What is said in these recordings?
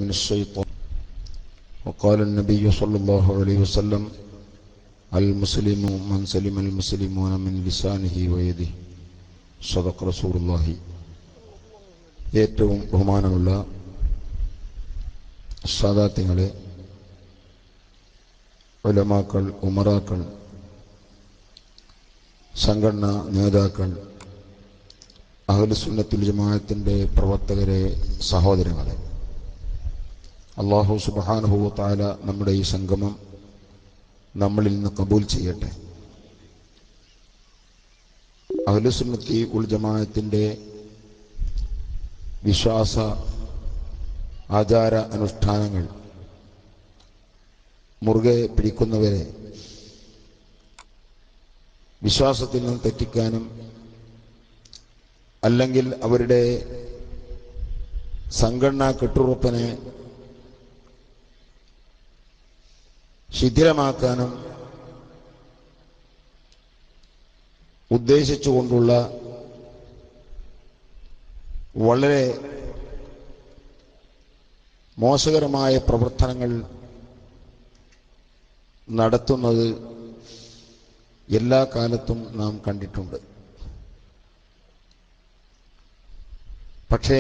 من الشيطان. وقال النبي صلى الله عليه وسلم المسلم من سلم المسلمون من لسانه ويده. صدق رسول الله. ഏറ്റവും ബഹുമാനമുള്ള സാദാത്യങ്ങളെ, ഉലമാക്കൾ, ഉമറാക്കൾ, സംഘടനാ നേതാക്കൾ, അഹ്ലുസുന്നത്തുൽ ജമാഅത്തിന്റെ പ്രവർത്തകരെ, സഹോദരങ്ങളെ, അല്ലാഹു സുബ്ഹാനഹു വ തആല നമ്മുടെ ഈ സംഗമം നമ്മളിൽ നിന്ന് കബൂൽ ചെയ്യട്ടെ. അഹ്ലുസുന്നത്തുൽ ജമാഅത്തിന്റെ വിശ്വാസ ആചാര അനുഷ്ഠാനങ്ങൾ മുറുകെ പിടിക്കുന്നവരെ വിശ്വാസത്തിൽ നിന്ന് തെറ്റിക്കാനും അല്ലെങ്കിൽ അവരുടെ സംഘടനാ കെട്ടുറപ്പിനെ ശിഥിലമാക്കാനും ഉദ്ദേശിച്ചുകൊണ്ടുള്ള വളരെ മോശകരമായ പ്രവർത്തനങ്ങൾ നടത്തുന്നത് എല്ലാ കാലത്തും നാം കണ്ടിട്ടുണ്ട്. പക്ഷേ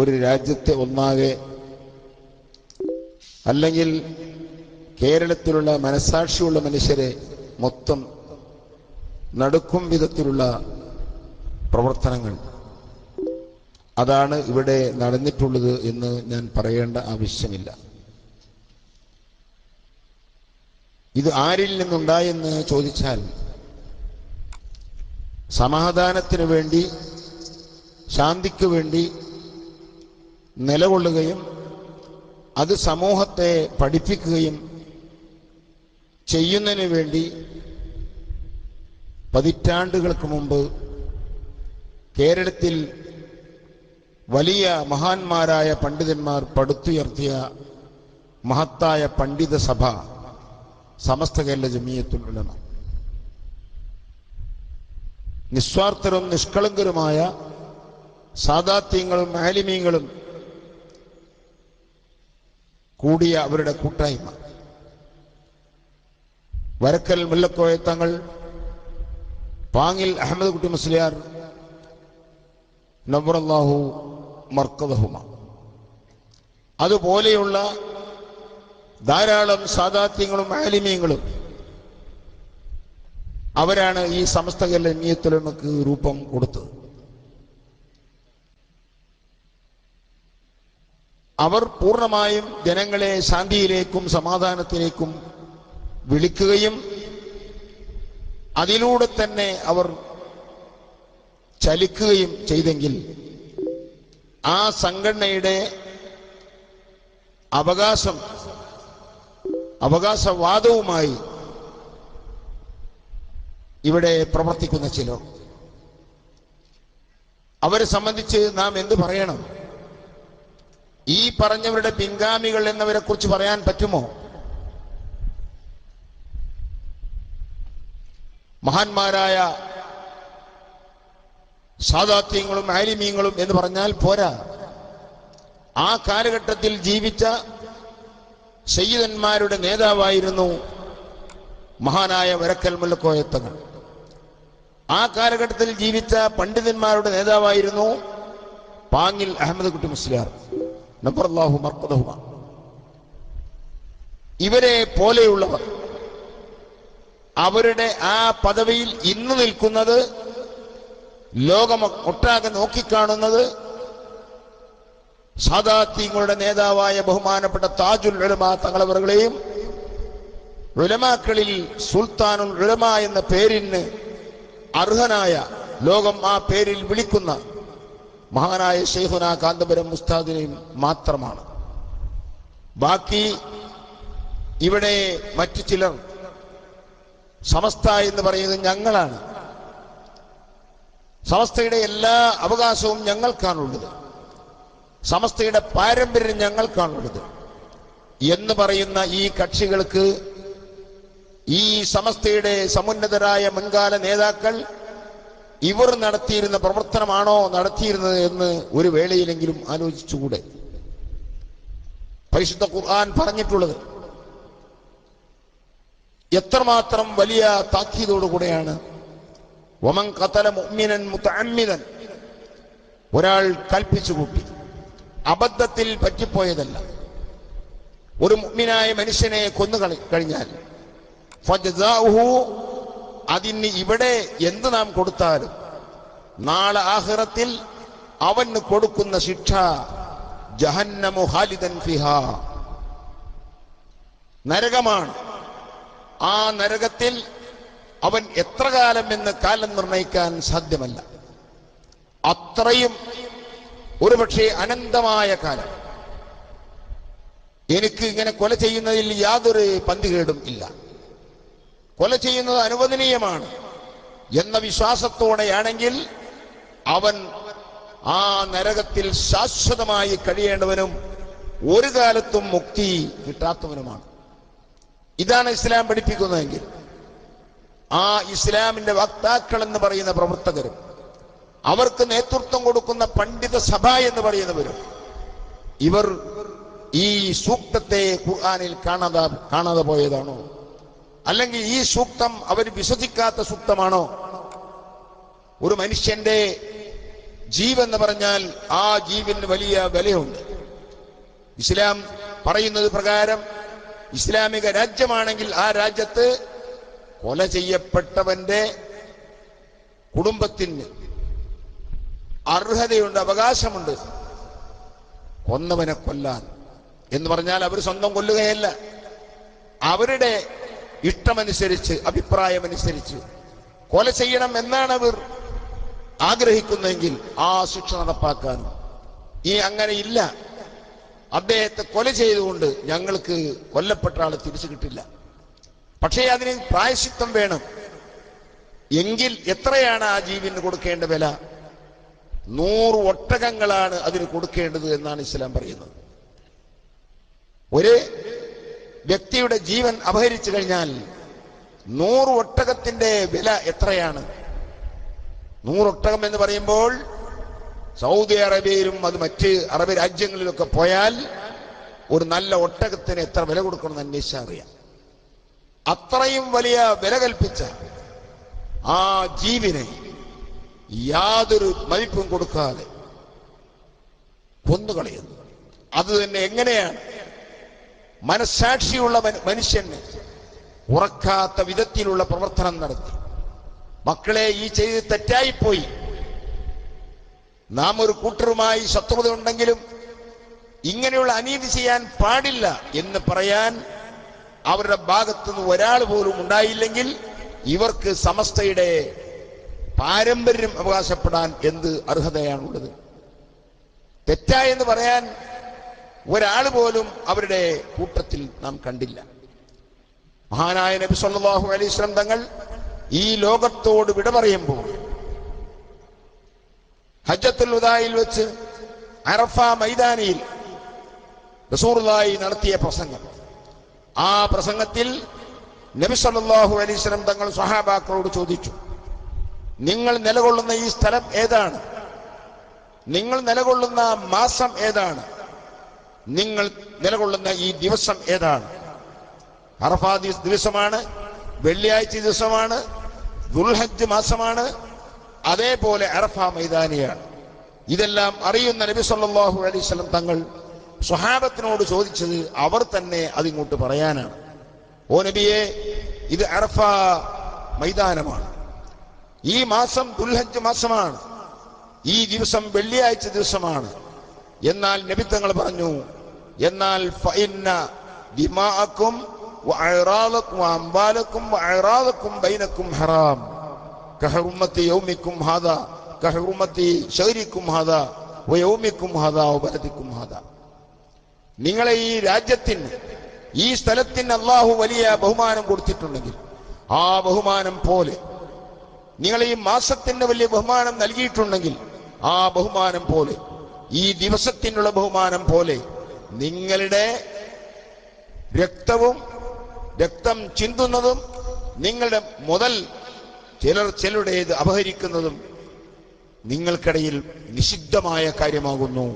ഒരു രാജ്യത്തെ ഒന്നാകെ, അല്ലെങ്കിൽ കേരളത്തിലുള്ള മനസാക്ഷിയുള്ള മനുഷ്യരെ മൊത്തം നടുക്കും വിധത്തിലുള്ള പ്രവർത്തനങ്ങൾ, അതാണ് ഇവിടെ നടന്നിട്ടുള്ളത് എന്ന് ഞാൻ പറയേണ്ട ആവശ്യമില്ല. ഇത് ആരിൽ നിന്നുണ്ടായെന്ന് ചോദിച്ചാൽ, സമാധാനത്തിന് വേണ്ടി, ശാന്തിക്ക് വേണ്ടി നിലകൊള്ളുകയും അത് സമൂഹത്തെ പഠിപ്പിക്കുകയും ചെയ്യുന്നതിന് വേണ്ടി പതിറ്റാണ്ടുകൾക്ക് മുമ്പ് കേരളത്തിൽ വലിയ മഹാന്മാരായ പണ്ഡിതന്മാർ പടുത്തുയർത്തിയ മഹത്തായ പണ്ഡിത സഭ സമസ്ത കേരള ജമിയത്തുൽ ഉലമ, നിസ്വാർത്ഥരും നിഷ്കളങ്കരുമായ സാദാത്യങ്ങളും ആലിമീങ്ങളും കൂടിയ അവരുടെ കൂട്ടായ്മ, വരക്കൽ മുല്ലക്കോയ തങ്ങൾ, പാങ്ങിൽ അഹമ്മദ് കുട്ടി മുസ്ലിയാർ, നവ്വറല്ലാഹു മർക്കദഹുമ, അതുപോലെയുള്ള ധാരാളം സാദാത്യങ്ങളും ആലിമീങ്ങളും അവരാണ് ഈ സമസ്ത കേരള ജമിയത്തുൽ ഉലമക്ക് രൂപം കൊടുത്തത്. അവർ പൂർണ്ണമായും ജനങ്ങളെ ശാന്തിയിലേക്കും സമാധാനത്തിലേക്കും വിളിക്കുകയും അതിലൂടെ തന്നെ അവർ ചലിക്കുകയും ചെയ്തെങ്കിൽ ആ സംഘടനയുടെ അവകാശവാദവുമായി ഇവിടെ പ്രവർത്തിക്കുന്ന ചിലർ, അവരെ സംബന്ധിച്ച് നാം എന്ത് പറയണം? ഈ പറഞ്ഞവരുടെ പിൻഗാമികൾ എന്നവരെ കുറിച്ച് പറയാൻ പറ്റുമോ? മഹാന്മാരായ സാദാത്യങ്ങളും ആലിമീങ്ങളും എന്ന് പറഞ്ഞാൽ പോരാ. ആ കാലഘട്ടത്തിൽ ജീവിച്ച സയ്യിദന്മാരുടെ നേതാവായിരുന്നു മഹാനായ വരക്കൽ മുല്ലക്കോയ തങ്ങൾ. ആ കാലഘട്ടത്തിൽ ജീവിച്ച പണ്ഡിതന്മാരുടെ നേതാവായിരുന്നു പാങ്ങിൽ അഹമ്മദ് കുട്ടി മുസ്ലിയാർ, നബ്ബറല്ലാഹു മർക്കദഹുമ. ഇവരെ പോലെയുള്ളവർ അവരുടെ ആ പദവിയിൽ ഇന്ന് നിൽക്കുന്നത്, ലോകം ഒട്ടാകെ നോക്കിക്കാണുന്നത്, സാദാത്യങ്ങളുടെ നേതാവായ ബഹുമാനപ്പെട്ട താജുൽ ഉലമ തങ്ങളവറുകളെയും ഉലമാക്കളിൽ സുൽത്താനുൽ ഉലമ എന്ന പേരിന് അർഹനായ, ലോകം ആ പേരിൽ വിളിക്കുന്ന മഹാനായ ശൈഖുന കാന്തപുരം ഉസ്താദിനെയും മാത്രമാണ്. ബാക്കി ഇവിടെ മറ്റു ചിലർ സമസ്ത എന്ന് പറയുന്നത് ഞങ്ങളാണ്, സമസ്തയുടെ എല്ലാ അവകാശവും ഞങ്ങൾക്കാണുള്ളത്, സമസ്തയുടെ പാരമ്പര്യം ഞങ്ങൾക്കാണുള്ളത് എന്ന് പറയുന്ന ഈ കക്ഷികൾക്ക് ഈ സമസ്തയുടെ സമുന്നതരായ മുൻകാല നേതാക്കൾ ഇവർ നടത്തിയിരുന്ന പ്രവർത്തനമാണോ നടത്തിയിരുന്നത് എന്ന് ഒരു വേളയിലെങ്കിലും ആലോചിച്ചുകൂടെ? പരിശുദ്ധ ഖുർആൻ പറഞ്ഞിട്ടുള്ളത് എത്രമാത്രം വലിയ താക്കീതോടുകൂടെയാണ്. വമൻ ഖതല മുഅ്മിനൻ മുതഅമ്മിദൻ, ഒരാൾ കൽപ്പിച്ചു കൂട്ടി, അബദ്ധത്തിൽ പറ്റിപ്പോയതല്ല, ഒരു മുഅ്മിനായ മനുഷ്യനെ കൊന്നു കഴിഞ്ഞാൽ ഫജസാഉഹു, അതിന് ഇവിടെ എന്ത് നാം കൊടുത്താലും നാളെ ആഖിറത്തിൽ അവന് കൊടുക്കുന്ന ശിക്ഷ ജഹന്നമു ഖാലിദൻ ഫിഹാ, നരകമാണ്. ആ നരകത്തിൽ അവൻ എത്ര കാലം എന്ന് കാലം നിർണയിക്കാൻ സാധ്യമല്ല. അത്രയും ഒരുപക്ഷെ അനന്തമായ കാലം. എനിക്ക് ഇങ്ങനെ കൊല ചെയ്യുന്നതിൽ യാതൊരു പന്തികേടും ഇല്ല, കൊല ചെയ്യുന്നത് അനുവദനീയമാണ് എന്ന വിശ്വാസത്തോടെയാണെങ്കിൽ അവൻ ആ നരകത്തിൽ ശാശ്വതമായി കഴിയേണ്ടവനും ഒരു കാലത്തും മുക്തി കിട്ടാത്തവനുമാണ്. ഇതാണ് ഇസ്ലാം പഠിപ്പിക്കുന്നതെങ്കിൽ ആ ഇസ്ലാമിന്റെ വക്താക്കൾ എന്ന് പറയുന്ന പ്രവർത്തകരും അവർക്ക് നേതൃത്വം കൊടുക്കുന്ന പണ്ഡിത സഭ എന്ന് പറയുന്നവരും ഇവർ ഈ സൂക്തത്തെ ഖുർആനിൽ കാണാതെ പോയതാണോ? അല്ലെങ്കിൽ ഈ സൂക്തം അവർ വിശ്വസിക്കാത്ത സൂക്തമാണോ? ഒരു മനുഷ്യന്റെ ജീവെന്ന് പറഞ്ഞാൽ ആ ജീവന് വലിയ വിലയുണ്ട്. ഇസ്ലാം പറയുന്നത് പ്രകാരം ഇസ്ലാമിക രാജ്യമാണെങ്കിൽ ആ രാജ്യത്ത് കൊല ചെയ്യപ്പെട്ടവന്റെ കുടുംബത്തിന് അർഹതയുണ്ട്, അവകാശമുണ്ട് കൊന്നവനെ കൊല്ലാൻ. എന്ന് പറഞ്ഞാൽ അവർ സ്വന്തം കൊല്ലുകയല്ല, അവരുടെ ഇഷ്ടമനുസരിച്ച് അഭിപ്രായമനുസരിച്ച് കൊല ചെയ്യണം എന്നാണ് അവർ ആഗ്രഹിക്കുന്നതെങ്കിൽ ആ ശിക്ഷ നടപ്പാക്കാനും. ഈ അങ്ങനെ ഇല്ല, അദ്ദേഹത്തെ കൊല ചെയ്തുകൊണ്ട് ഞങ്ങൾക്ക് കൊല്ലപ്പെട്ട ആളെ തിരിച്ചു കിട്ടില്ല, പക്ഷേ അതിന് പ്രായശ്ചിത്തം വേണം എങ്കിൽ എത്രയാണ് ആ ജീവന് കൊടുക്കേണ്ട വില? 100 ഒട്ടകങ്ങളാണ് അതിന് കൊടുക്കേണ്ടത് എന്നാണ് ഇസ്ലാം പറയുന്നത്. ഒരു വ്യക്തിയുടെ ജീവൻ അപഹരിച്ചു കഴിഞ്ഞാൽ 100 ഒട്ടകത്തിന്റെ വില എത്രയാണ്? 100 ഒട്ടകം എന്ന് പറയുമ്പോൾ സൗദി അറേബ്യയിലും അത് മറ്റ് അറബ് രാജ്യങ്ങളിലൊക്കെ പോയാൽ ഒരു നല്ല ഒട്ടകത്തിന് എത്ര വില കൊടുക്കണമെന്ന് അന്വേഷിച്ചാൽ അറിയാം. അത്രയും വലിയ വില കൽപ്പിച്ച ആ ജീവനെ യാതൊരു മതിപ്പും കൊടുക്കാതെ കൊന്നുകളയുന്നു. അത് തന്നെ എങ്ങനെയാണ് മനസ്സാക്ഷിയുള്ള മനുഷ്യന് ഉറക്കാത്ത വിധത്തിലുള്ള പ്രവർത്തനം നടത്തി? മക്കളെ, ഈ ചെയ്ത് തെറ്റായിപ്പോയി, നാം ഒരു കൂട്ടരുമായി ശത്രുത ഉണ്ടെങ്കിലും ഇങ്ങനെയുള്ള അനീതി ചെയ്യാൻ പാടില്ല എന്ന് പറയാൻ അവരുടെ ഭാഗത്തുനിന്ന് ഒരാൾ പോലും ഉണ്ടായില്ലെങ്കിൽ ഇവർക്ക് സമസ്തയുടെ പാരമ്പര്യം അവകാശപ്പെടാൻ എന്ത് അർഹതയാണുള്ളത്? തെറ്റായെന്ന് പറയാൻ ഒരാൾ പോലും അവരുടെ കൂട്ടത്തിൽ നാം കണ്ടില്ല. മഹാനായ നബി സല്ലല്ലാഹു അലൈഹി വസല്ലം തങ്ങൾ ഈ ലോകത്തോട് വിട പറയുമ്പോൾ ഹജ്ജത്തുൽ വദായിൽ വെച്ച് അറഫ മൈതാനിയിൽ റസൂലുള്ളാഹി നടത്തിയ പ്രസംഗം, ആ പ്രസംഗത്തിൽ നബി സല്ലല്ലാഹു അലൈഹി വസല്ലം തങ്ങൾ സ്വഹാബാക്കളോട് ചോദിച്ചു, നിങ്ങൾ നിലകൊള്ളുന്ന ഈ സ്ഥലം ഏതാണ്? നിങ്ങൾ നിലകൊള്ളുന്ന മാസം ഏതാണ്? നിങ്ങൾ നിലകൊള്ളുന്ന ഈ ദിവസം ഏതാണ്? അറഫ ദിവസമാണ്, വെള്ളിയാഴ്ച ദിവസമാണ്, ദുൽഹജ്ജ് മാസമാണ്, അതേപോലെ അറഫ മൈതാനിയാണ്. ഇതെല്ലാം അറിയുന്ന നബി സല്ലല്ലാഹു അലൈഹി വസല്ലം തങ്ങൾ സ്വഹാബത്തിനോട് ചോദിച്ചത് അവർ തന്നെ അതിങ്ങോട്ട് പറയാനാണ്. ഓ നബിയെ, ഇത് അറഫ മൈതാനമാണ്, ഈ മാസം ദുൽഹജ്ജ് മാസമാണ്, ഈ ദിവസം വെള്ളിയാഴ്ച ദിവസമാണ്. എന്നാൽ നബി തങ്ങൾ പറഞ്ഞു, എന്നാൽ ഫഇന്ന ദിമാഅക്കും വഅറാദക്കും വഅംവാലക്കും വഅറാദക്കും ബൈനക്കും ഹറാം കഹുർമത്തി യൗമിക്കും ഹാദാ കഹുർമത്തി ശഹരിക്കും ഹാദാ വയൗമിക്കും ഹാദാ വബലദിക്കും ഹാദാ. നിങ്ങളെ ഈ രാജ്യത്തിന്, ഈ സ്ഥലത്തിന് അല്ലാഹു വലിയ ബഹുമാനം കൊടുത്തിട്ടുണ്ടെങ്കിൽ ആ ബഹുമാനം പോലെ, നിങ്ങൾ ഈ മാസത്തിന് വലിയ ബഹുമാനം നൽകിയിട്ടുണ്ടെങ്കിൽ ആ ബഹുമാനം പോലെ, ഈ ദിവസത്തിനുള്ള ബഹുമാനം പോലെ നിങ്ങളുടെ രക്തം ചിന്തുന്നതും നിങ്ങളുടെ മുതൽ ചിലരുടേത് അപഹരിക്കുന്നതും നിങ്ങൾക്കിടയിൽ നിഷിദ്ധമായ കാര്യമാകുന്നു.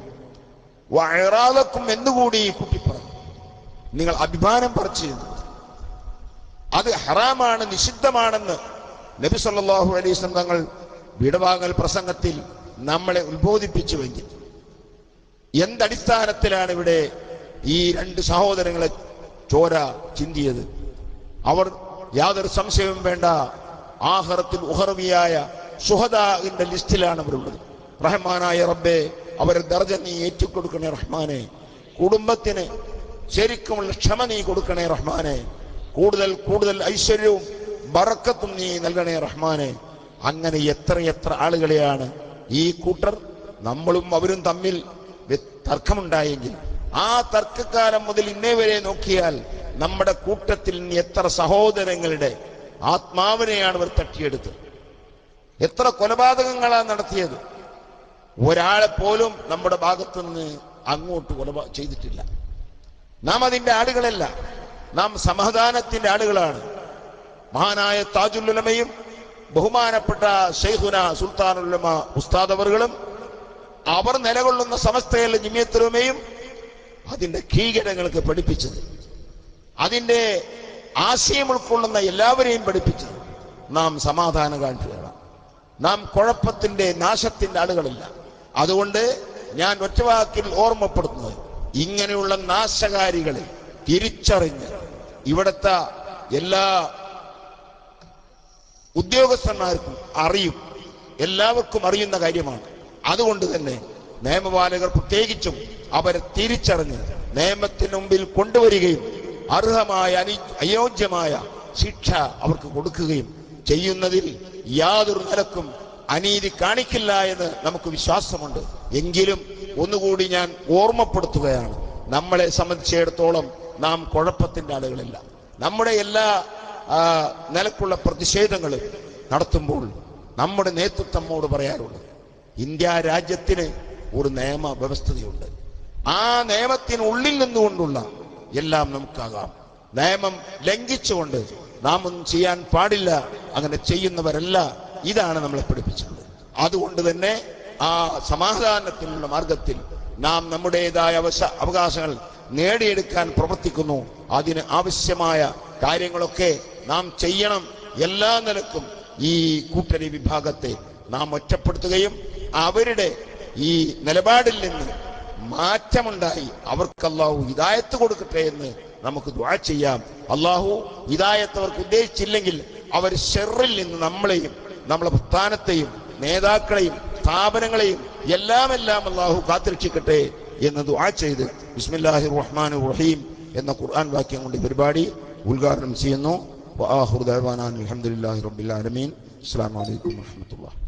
വഅറാദക്കും എന്നുകൂടി കൂട്ടിപ്പറഞ്ഞു. നിങ്ങൾ അഭിമാനം പറിച്ചു അത് ഹറാമാണ്, നിഷിദ്ധമാണെന്ന് നബി സല്ലല്ലാഹു അലൈഹി വസല്ലം തങ്ങൾ വിടവാങ്ങൽ പ്രസംഗത്തിൽ നമ്മളെ ഉത്ബോധിപ്പിച്ചുവെങ്കിൽ എന്തടിസ്ഥാനത്തിലാണ് ഇവിടെ ഈ രണ്ട് സഹോദരങ്ങളെ ചോര ചിന്തിയത്? അവർ യാതൊരു സംശയവും വേണ്ട ആഖിറത്തിൽ ഉഖറവിയായ ശുഹദാഇന്റെ ലിസ്റ്റിലാണ് അവരുള്ളത്. റഹ്മാനായ റബ്ബേ, അവരെ ദർജ നീ ഏറ്റുകൊടുക്കണേ റഹ്മാനെ. കുടുംബത്തിന് ശരിക്കുമുള്ള ക്ഷമ നീ കൊടുക്കണേ റഹ്മാനെ. കൂടുതൽ കൂടുതൽ ഐശ്വര്യവും ബറക്കത്തും നീ നൽകണേ റഹ്മാനെ. അങ്ങനെ എത്രയെത്ര ആളുകളെയാണ് ഈ കൂട്ടർ, നമ്മളും അവരും തമ്മിൽ തർക്കമുണ്ടായെങ്കിൽ ആ തർക്കക്കാലം മുതൽ ഇന്നേ വരെ നോക്കിയാൽ നമ്മുടെ കൂട്ടത്തിൽ എത്ര സഹോദരങ്ങളുടെ ആത്മാവിനെയാണ് അവർ തട്ടിയെടുത്തത്. എത്ര കൊലപാതകങ്ങളാണ് നടത്തിയത്. ഒരാളെ പോലും നമ്മുടെ ഭാഗത്തു നിന്ന് അങ്ങോട്ട് ചെയ്തിട്ടില്ല. നാം അതിന്റെ ആളുകളല്ല, നാം സമാധാനത്തിന്റെ ആളുകളാണ്. മഹാനായ താജുൽ ഉലമയും ബഹുമാനപ്പെട്ട ശൈഖുന സുൽത്താനുൽ ഉലമ ഉസ്താദ് അവറുകളും അവർ നിലകൊള്ളുന്ന സമസ്തയിലെ ജമിയത്തുൽ ഉലമയും അതിന്റെ കീഴടങ്ങൾക്ക് പഠിപ്പിച്ചത്, അതിന്റെ ആശയം ഉൾക്കൊള്ളുന്ന എല്ലാവരെയും പഠിപ്പിച്ചത് നാം സമാധാനകാംക്ഷികളാണ്. നാം കുഴപ്പത്തിന്റെ നാശത്തിന്റെ ആളുകളില്ല. അതുകൊണ്ട് ഞാൻ ഒറ്റവാക്കിൽ ഓർമ്മപ്പെടുത്തുന്നത്, ഇങ്ങനെയുള്ള നാശകാരികളെ തിരിച്ചറിഞ്ഞ് ഇവിടുത്തെ എല്ലാ ഉദ്യോഗസ്ഥന്മാർക്കും അറിയും, എല്ലാവർക്കും അറിയുന്ന കാര്യമാണ്. അതുകൊണ്ട് തന്നെ നിയമപാലകർ പ്രത്യേകിച്ചും അവരെ തിരിച്ചറിഞ്ഞ് നിയമത്തിന് മുമ്പിൽ കൊണ്ടുവരികയും അർഹമായ അയോഗ്യമായ ശിക്ഷ അവർക്ക് കൊടുക്കുകയും ചെയ്യുന്നതിൽ യാതൊരു നിലക്കും അനീതി കാണിക്കില്ല എന്ന് നമുക്ക് വിശ്വാസമുണ്ട്. എങ്കിലും ഒന്നുകൂടി ഞാൻ ഓർമ്മപ്പെടുത്തുകയാണ്, നമ്മളെ സംബന്ധിച്ചിടത്തോളം നാം കുഴപ്പത്തിന്റെ ആളുകളല്ല. നമ്മുടെ എല്ലാ നിലക്കുള്ള പ്രതിഷേധങ്ങളും നടത്തുമ്പോൾ നമ്മുടെ നേതൃത്വമോട് പറയാറുള്ളത്, ഇന്ത്യ രാജ്യത്തിന് ഒരു നിയമ വ്യവസ്ഥതയുണ്ട്. ആ നിയമത്തിനുള്ളിൽ നിന്നുകൊണ്ടുള്ള എല്ലാം നമുക്കാകാം. നിയമം ലംഘിച്ചുകൊണ്ട് നാം ഒന്നും ചെയ്യാൻ പാടില്ല. അങ്ങനെ ചെയ്യുന്നവരല്ല. ഇതാണ് നമ്മളെ പഠിപ്പിച്ചത്. അതുകൊണ്ട് തന്നെ ആ സമാധാനത്തിനുള്ള മാർഗത്തിൽ നാം നമ്മുടേതായ അവകാശങ്ങൾ നേടിയെടുക്കാൻ പ്രവർത്തിക്കുന്നു. അതിന് ആവശ്യമായ കാര്യങ്ങളൊക്കെ നാം ചെയ്യണം. എല്ലാ നിലക്കും ഈ കൂട്ടരി വിഭാഗത്തെ നാം ഒറ്റപ്പെടുത്തുകയും അവരുടെ ഈ നിലപാടിൽ നിന്ന് മാറ്റമുണ്ടായി അവർക്ക് അല്ലാഹു ഹിദായത്ത് കൊടുക്കട്ടെ എന്ന് നമുക്ക് ദുആ ചെയ്യാം. അല്ലാഹു ഹിദായത്ത് അവർക്ക് ഉദ്ദേശിച്ചില്ലെങ്കിൽ അവർ ശർറിൽ നിന്ന് നമ്മളെയും നമ്മളെ പ്രസ്ഥാനത്തെയും നേതാക്കളെയും സ്ഥാപനങ്ങളെയും എല്ലാം അല്ലാഹു കാത്തുരക്ഷിക്കട്ടെ എന്ന് ദുആ ചെയ്ത് ബിസ്മില്ലാഹിർ റഹ്മാനിർ റഹീം എന്ന ഖുർആൻ വാക്യം കൊണ്ട് പരിപാടി ഉദ്ഘാടനം ചെയ്യുന്നു. വആഖിറു ദഅവാനാ അൽഹംദുലില്ലാഹി റബ്ബിൽ ആലമീൻ. അസ്സലാമു അലൈക്കും വറഹ്മത്തുള്ളാഹി.